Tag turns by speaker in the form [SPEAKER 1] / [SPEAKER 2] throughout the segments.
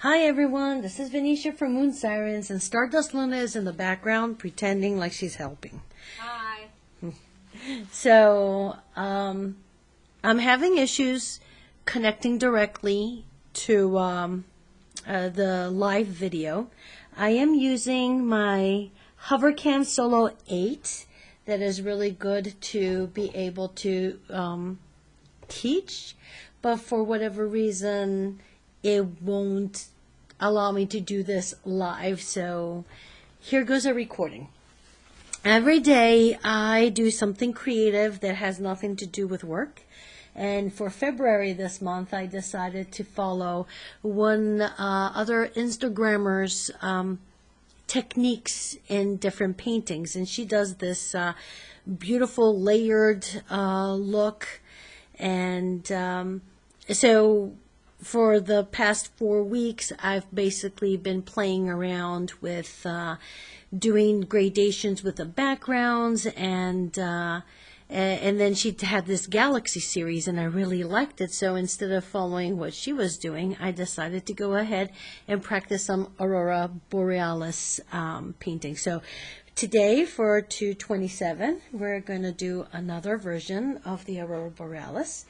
[SPEAKER 1] Hi everyone, this is Venetia from Moon Sirens, and Stardust Luna is in the background pretending like she's helping.
[SPEAKER 2] Hi.
[SPEAKER 1] So, I'm having issues connecting directly to the live video. I am using my Hovercam Solo 8 that is really good to be able to teach, but for whatever reason, it won't allow me to do this live. So here goes a recording. Every day I do something creative that has nothing to do with work. And for February this month, I decided to follow one other Instagrammer's techniques in different paintings. And she does this beautiful layered look. And so for the past 4 weeks, I've basically been playing around with doing gradations with the backgrounds, and then she had this galaxy series, and I really liked it. So instead of following what she was doing, I decided to go ahead and practice some Aurora Borealis painting. So today for 227, we're going to do another version of the Aurora Borealis.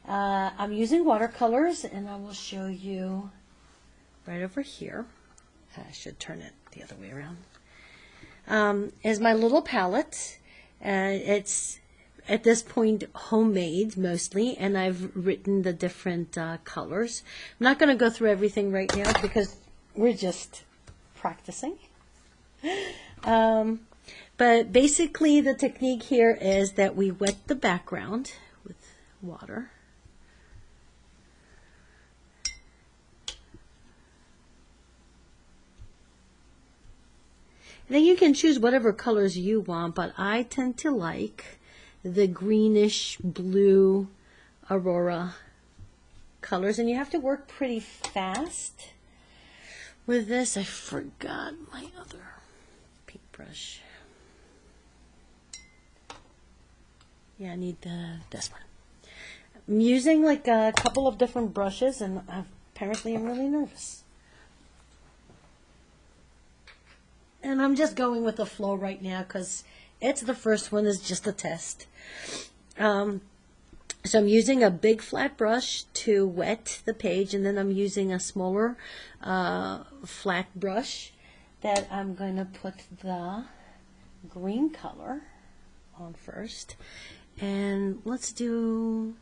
[SPEAKER 1] I'm using watercolors, and I will show you right over here. I should turn it the other way around. Is my little palette. It's at this point homemade mostly, and I've written the different colors. I'm not going to go through everything right now because we're just practicing. But basically the technique here is that we wet the background with water. And then you can choose whatever colors you want, but I tend to like the greenish blue Aurora colors, and you have to work pretty fast with this. I forgot my other paintbrush. Yeah, I need this one. I'm using like a couple of different brushes, and apparently I'm really nervous. And I'm just going with the flow right now because it's the first one, is just a test. So I'm using a big flat brush to wet the page, and then I'm using a smaller flat brush that I'm going to put the green color on first. And let's do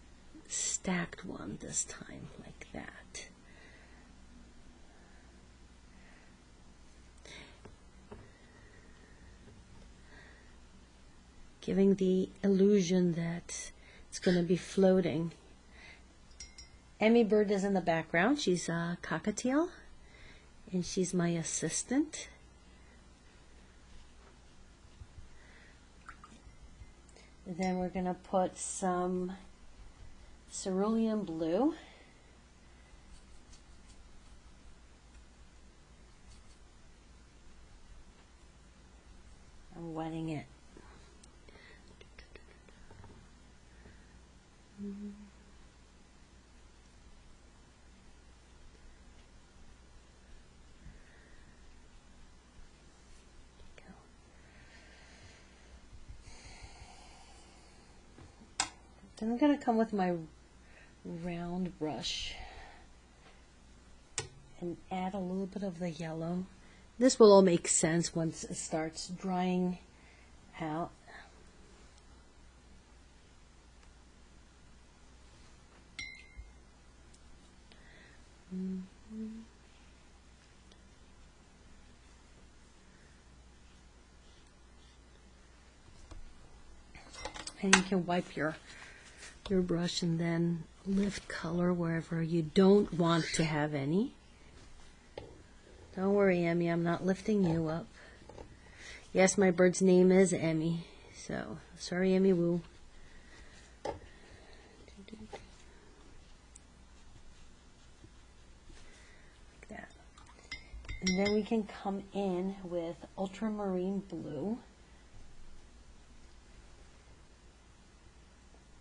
[SPEAKER 1] stacked one this time, like that. Giving the illusion that it's going to be floating. Emmy Bird is in the background. She's a cockatiel, and she's my assistant. And then we're going to put some cerulean blue. I'm wetting it. Then I'm going to come with my round brush and add a little bit of the yellow. This will all make sense once it starts drying out. And you can wipe your brush and then lift color wherever you don't want to have any. Don't worry, Emmy, I'm not lifting you up. Yes, my bird's name is Emmy, so sorry, Emmy Woo. And then we can come in with ultramarine blue.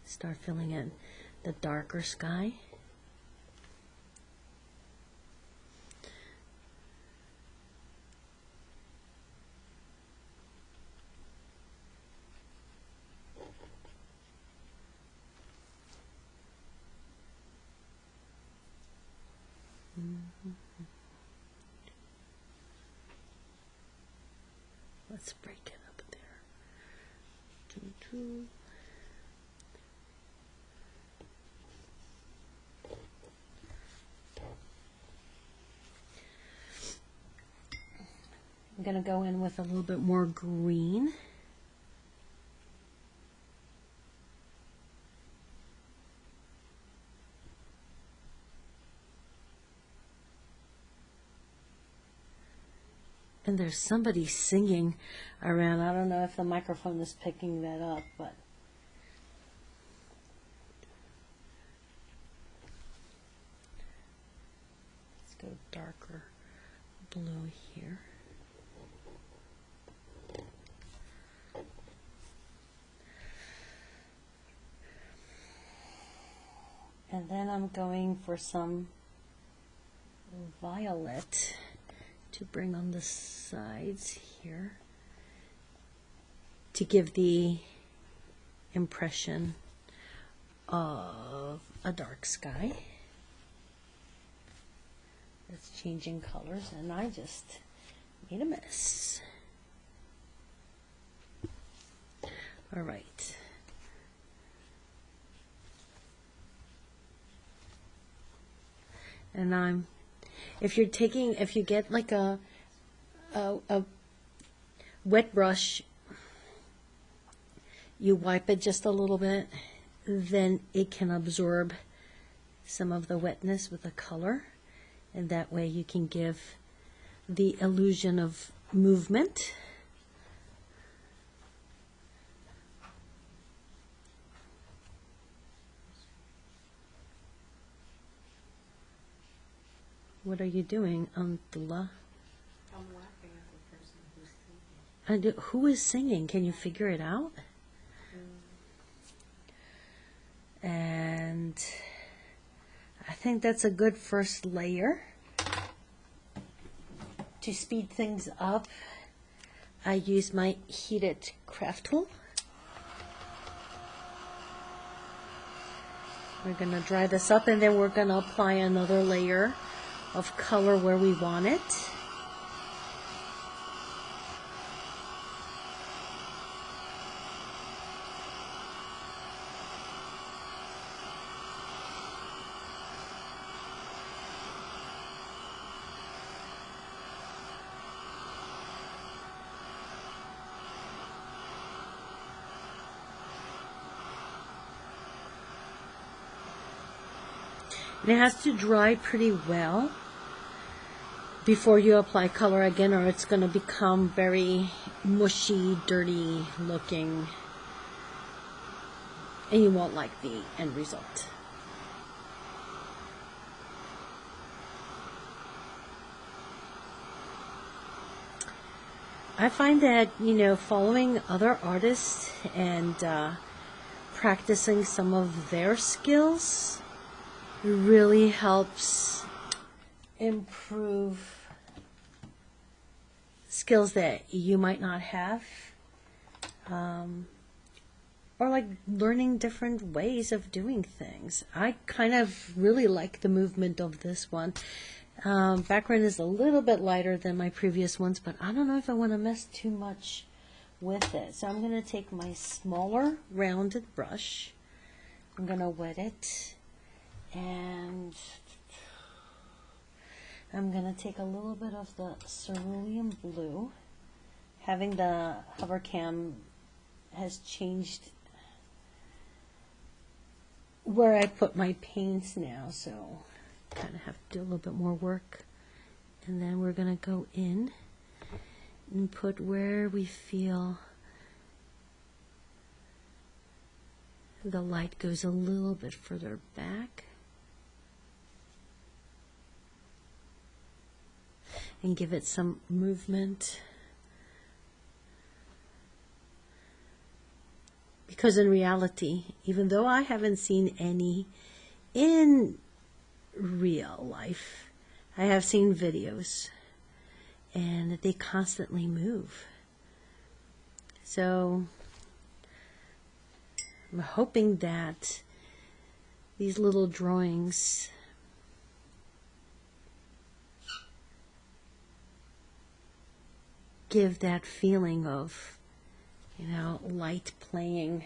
[SPEAKER 1] Start filling in the darker sky. Let's break it up there. 2, 2. I'm going to go in with a little bit more green. And there's somebody singing around. I don't know if the microphone is picking that up, but let's go darker blue here. And then I'm going for some violet to bring on the sides here to give the impression of a dark sky. It's changing colors and I just made a mess. All right. And if you get like a wet brush, you wipe it just a little bit, then it can absorb some of the wetness with the color, and that way you can give the illusion of movement. What are you doing, Antula?
[SPEAKER 2] I'm laughing at the person who's singing.
[SPEAKER 1] Who is singing? Can you figure it out? And I think that's a good first layer. To speed things up, I use my heated craft tool. We're going to dry this up and then we're going to apply another layer of color where we want it. And it has to dry pretty well before you apply color again, or it's going to become very mushy, dirty looking, and you won't like the end result. I find that, following other artists and practicing some of their skills really helps improve skills that you might not have, or like learning different ways of doing things. I kind of really like the movement of this one. Background is a little bit lighter than my previous ones, but I don't know if I want to mess too much with it. So I'm going to take my smaller rounded brush, I'm going to wet it, and I'm going to take a little bit of the cerulean blue. Having the hover cam has changed where I put my paints now, so kind of have to do a little bit more work. And then we're going to go in and put where we feel the light goes a little bit further back. And give it some movement. Because in reality, even though I haven't seen any in real life, I have seen videos and they constantly move. So I'm hoping that these little drawings give that feeling of, you know, light playing.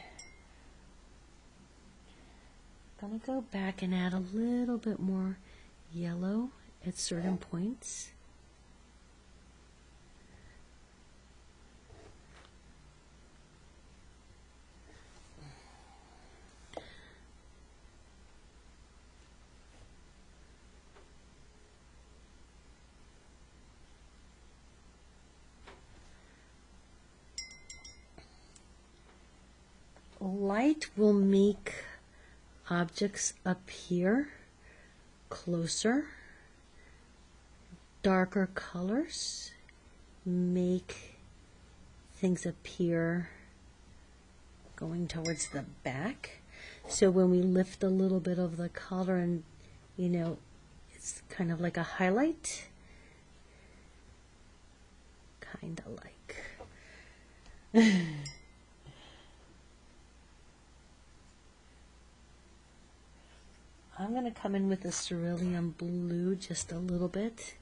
[SPEAKER 1] I'm gonna go back and add a little bit more yellow at certain points. Light will make objects appear closer. Darker colors make things appear going towards the back. So when we lift a little bit of the color and, you know, it's kind of like a highlight. Kind of like. I'm going to come in with the cerulean blue just a little bit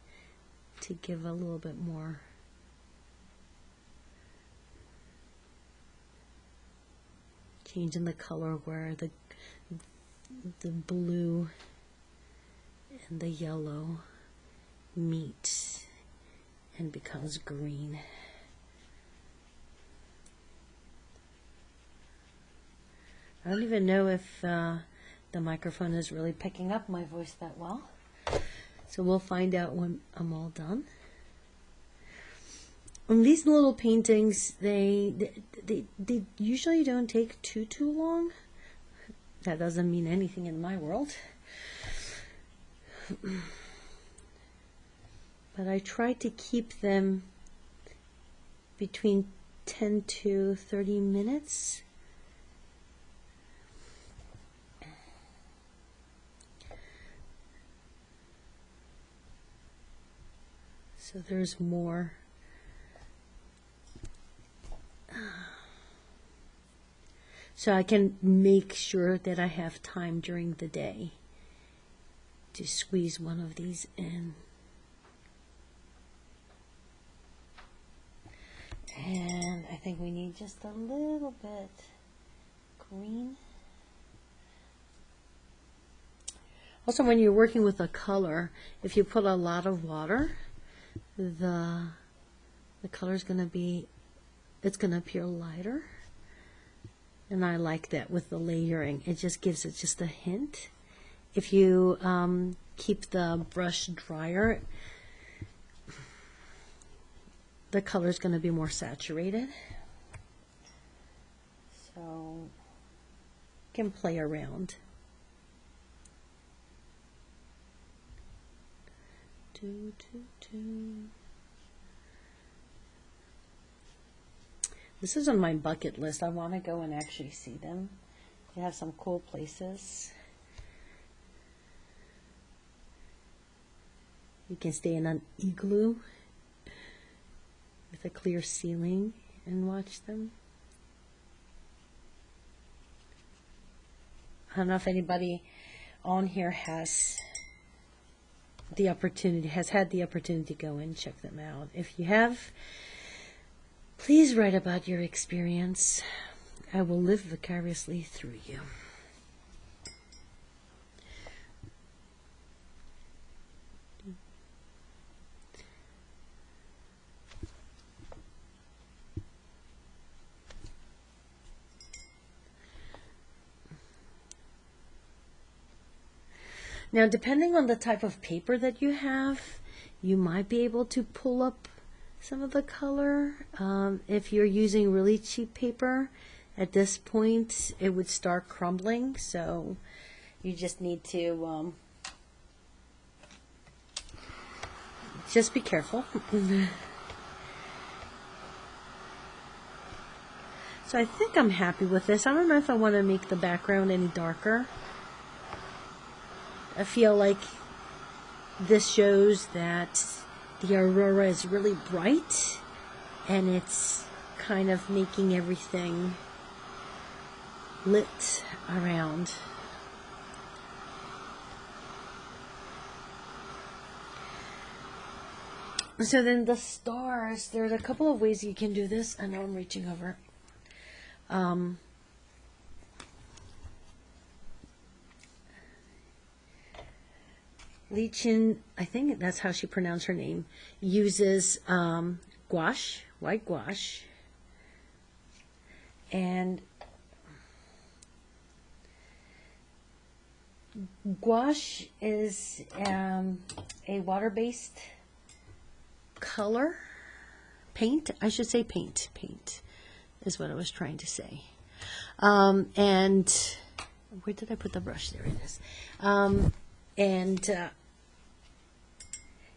[SPEAKER 1] to give a little bit more change in the color where the blue and the yellow meet and becomes green. I don't even know if the microphone is really picking up my voice that well. So we'll find out when I'm all done. And these little paintings, they usually don't take too long. That doesn't mean anything in my world. But I try to keep them between 10 to 30 minutes. So there's more. So I can make sure that I have time during the day to squeeze one of these in. And I think we need just a little bit green. Also, when you're working with a color, if you put a lot of water, the color is going to be, it's going to appear lighter. And I like that with the layering. It just gives it just a hint. If you keep the brush drier, the color is going to be more saturated. So you can play around. This is on my bucket list. I want to go and actually see them. They have some cool places. You can stay in an igloo with a clear ceiling and watch them. I don't know if anybody on here has the opportunity, has had the opportunity to go and check them out. If you have, please write about your experience. I will live vicariously through you. Now, depending on the type of paper that you have, you might be able to pull up some of the color. If you're using really cheap paper, at this point, it would start crumbling. So you just need to just be careful. So I think I'm happy with this. I don't know if I want to make the background any darker. I feel like this shows that the aurora is really bright and it's kind of making everything lit around. So then the stars, there's a couple of ways you can do this. I know I'm reaching over. Li Chin, I think that's how she pronounced her name, uses gouache, white gouache, and gouache is a water-based color, paint, I should say paint is what I was trying to say. And where did I put the brush? There it is. And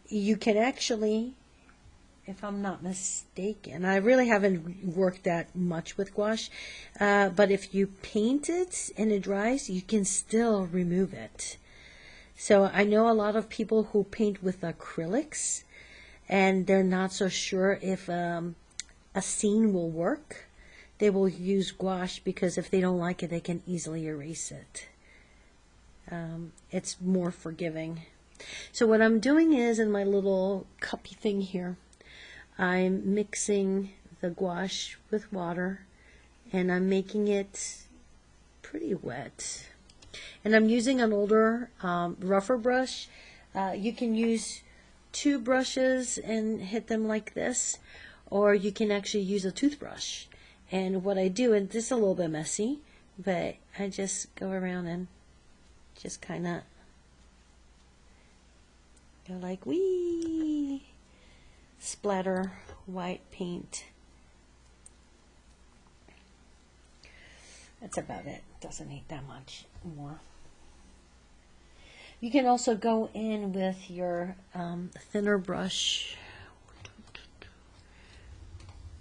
[SPEAKER 1] you can actually, if I'm not mistaken, I really haven't worked that much with gouache, but if you paint it and it dries, you can still remove it. So I know a lot of people who paint with acrylics, and they're not so sure if a scene will work. They will use gouache because if they don't like it, they can easily erase it. It's more forgiving. So what I'm doing is, in my little cuppy thing here, I'm mixing the gouache with water, and I'm making it pretty wet. And I'm using an older, rougher brush. You can use 2 brushes and hit them like this, or you can actually use a toothbrush. And what I do, and this is a little bit messy, but I just go around and just kind of go like, wee, splatter white paint. That's about it. Doesn't need that much more. You can also go in with your thinner brush.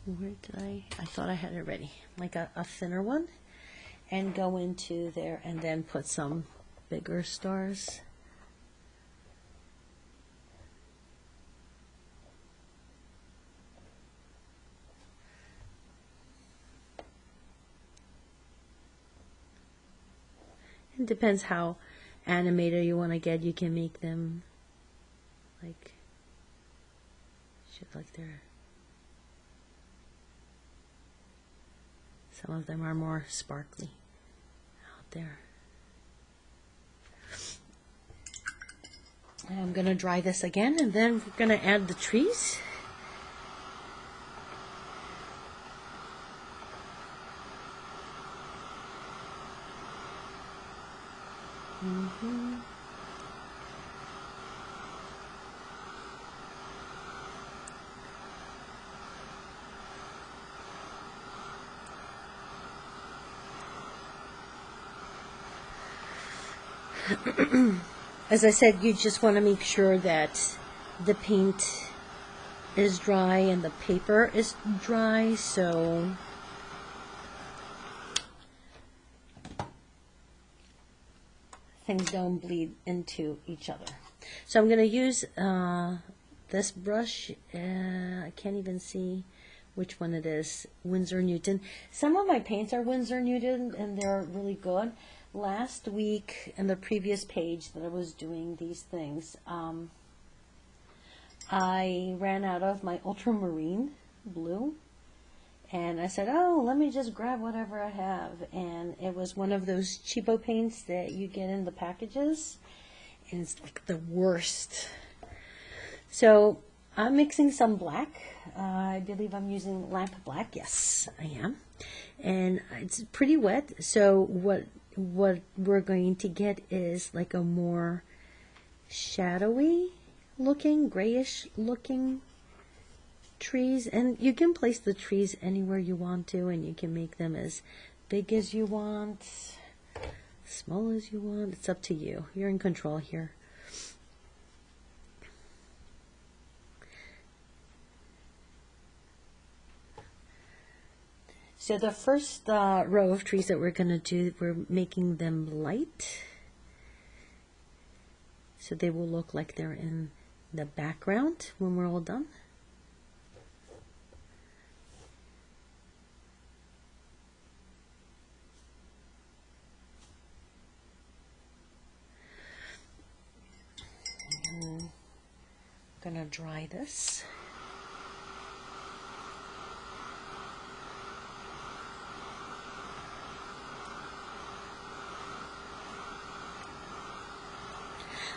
[SPEAKER 1] Where did I thought I had it ready. Like a thinner one. And go into there and then put some bigger stars. It depends how animated you want to get. You can make them like shit like they're. Some of them are more sparkly out there. I'm going to dry this again, and then we're going to add the trees. As I said, you just want to make sure that the paint is dry and the paper is dry, so things don't bleed into each other. So I'm going to use this brush. I can't even see which one it is. Winsor Newton. Some of my paints are Winsor Newton, and they're really good. Last week, in the previous page that I was doing these things, I ran out of my ultramarine blue, and I said, oh, let me just grab whatever I have. And it was one of those cheapo paints that you get in the packages, and it's like the worst. So I'm mixing some black. I believe I'm using lamp black. Yes, I am. And it's pretty wet, so what we're going to get is like a more shadowy looking, grayish looking trees. And you can place the trees anywhere you want to, and you can make them as big as you want, small as you want. It's up to you. You're in control here. So the first row of trees that we're going to do, we're making them light. So they will look like they're in the background when we're all done. And gonna dry this.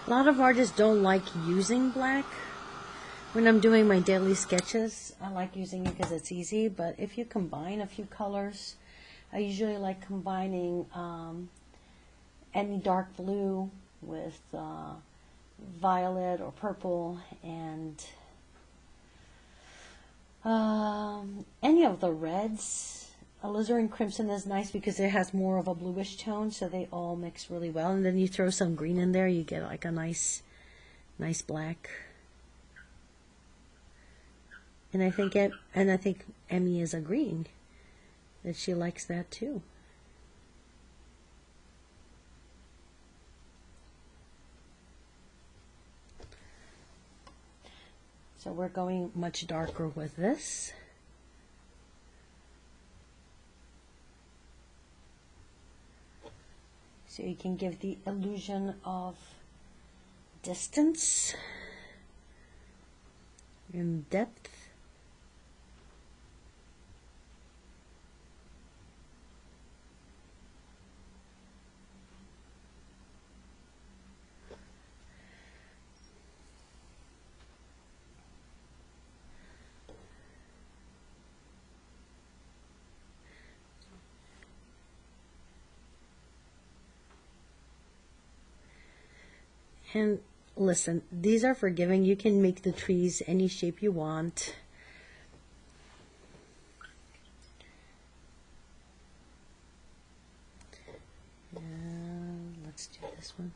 [SPEAKER 1] A lot of artists don't like using black. When I'm doing my daily sketches, I like using it because it's easy, but if you combine a few colors, I usually like combining any dark blue with violet or purple, and any of the reds. Alizarin crimson is nice because it has more of a bluish tone, so they all mix really well. And then you throw some green in there, you get like a nice black. And I think Emmy is agreeing that she likes that too. So we're going much darker with this. So you can give the illusion of distance and depth. And listen, these are forgiving. You can make the trees any shape you want. Let's do this one.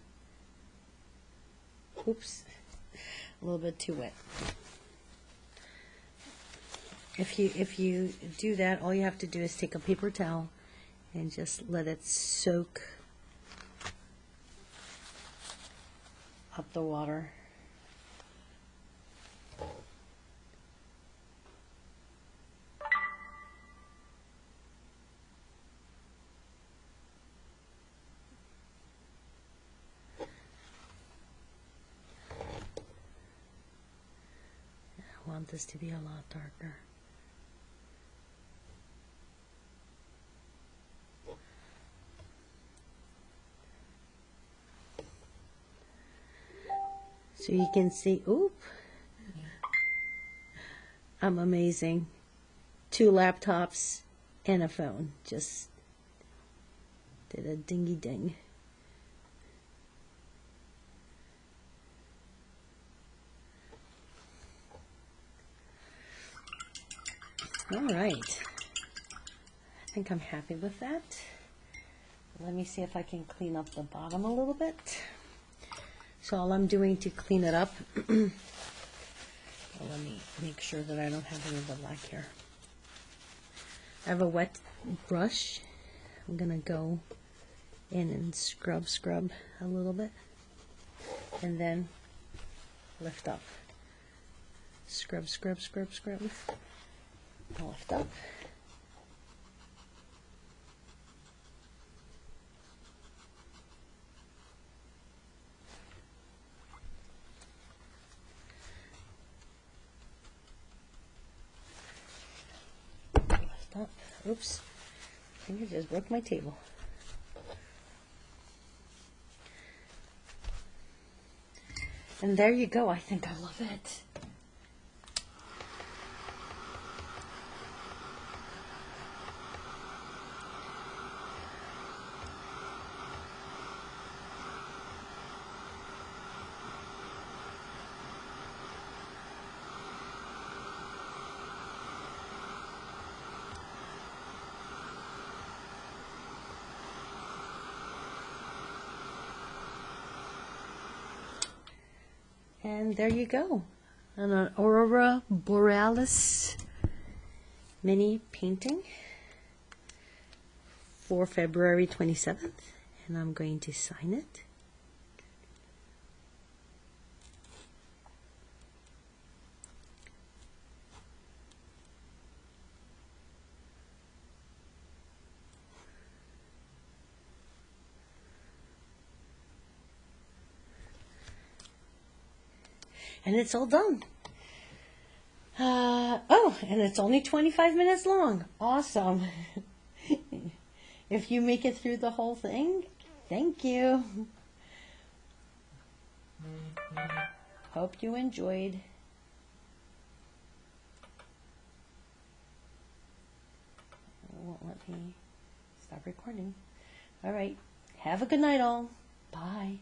[SPEAKER 1] Oops, a little bit too wet. If you do that, all you have to do is take a paper towel and just let it soak up the water. I want this to be a lot darker. So you can see, oop, I'm amazing. 2 laptops and a phone. Just did a dingy ding. All right. I think I'm happy with that. Let me see if I can clean up the bottom a little bit. So all I'm doing to clean it up, let me make sure that I don't have any of the black here. I have a wet brush. I'm gonna go in and scrub a little bit, and then lift up. Scrub. Lift up. Up. Oops, I think I just broke my table. And there you go. I think I love it. And there you go, an Aurora Borealis mini painting for February 27th, and I'm going to sign it. And it's all done. Oh, and it's only 25 minutes long. Awesome. If you make it through the whole thing, thank you. Hope you enjoyed. It won't let me stop recording. All right. Have a good night, all. Bye.